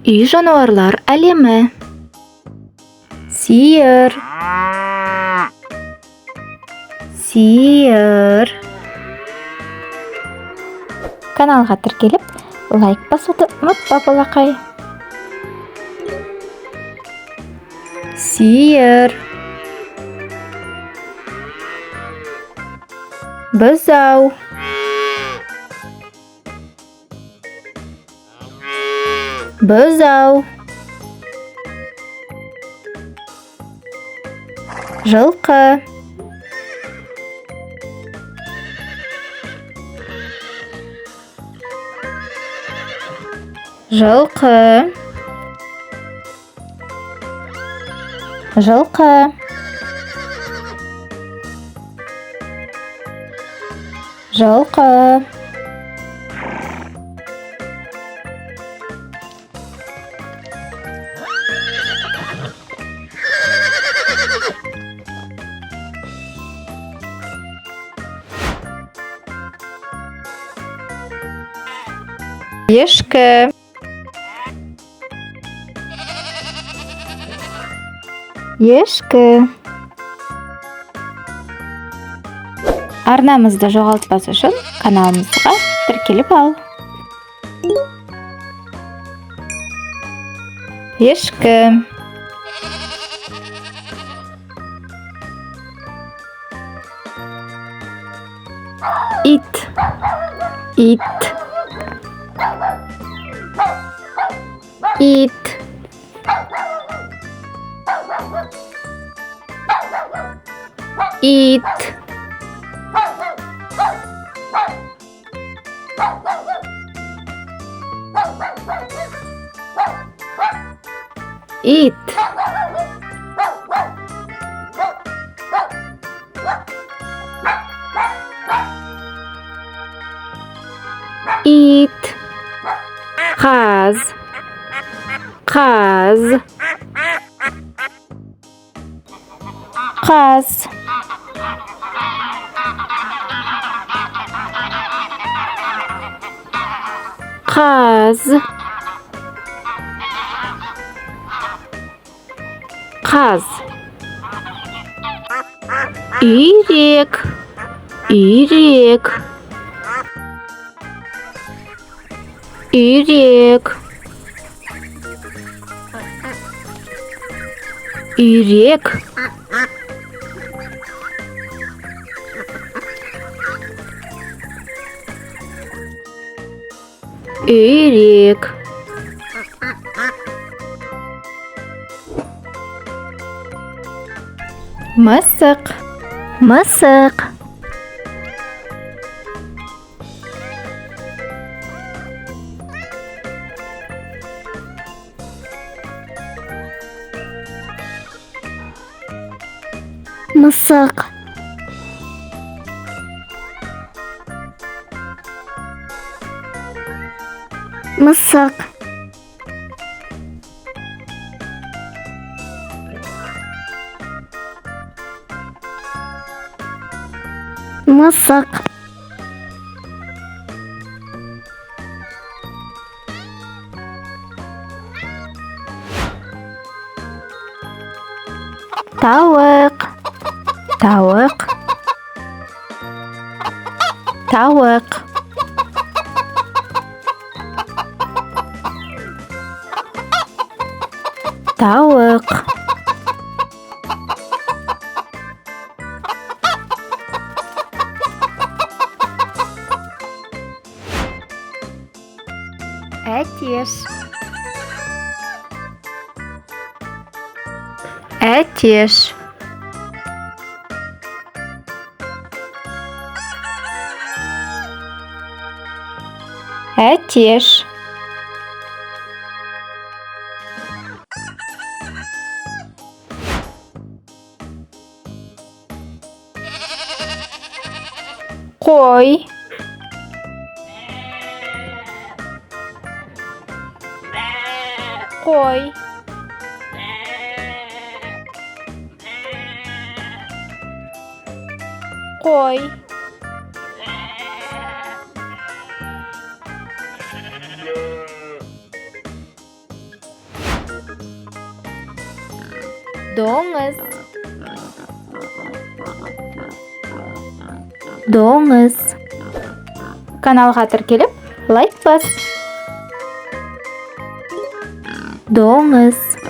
Үй жануарлар әлемі. Сиыр. Сиыр. Каналға тіркеліп, лайк басуды ұмытпа балақай. Сиыр. Бұзау. Бұзау. Жылқы. Жылқы. Жылқы. Жылқы. Ешкі. Ешкі. Арнамызды жоғалтпас үшін каналымызға тіркеліп ал. Ешкі. Ит. Ит. Ит. Ит. Ит. Ит. Қаз. Қаз. Қаз. Қаз. Қаз. Үйрек. Үйрек. Үйрек. Үйрек. Үйрек. Мысық. Мысық. Мысық. Мысық. Мысық. Тауық. Тауық. Тауық. Тауық. Әтеш. Әтеш. Әтеш. Қой. Қой. Қой. Доңыз. Доңыз. Каналға тіркеліп, лайк бас. Доңыз.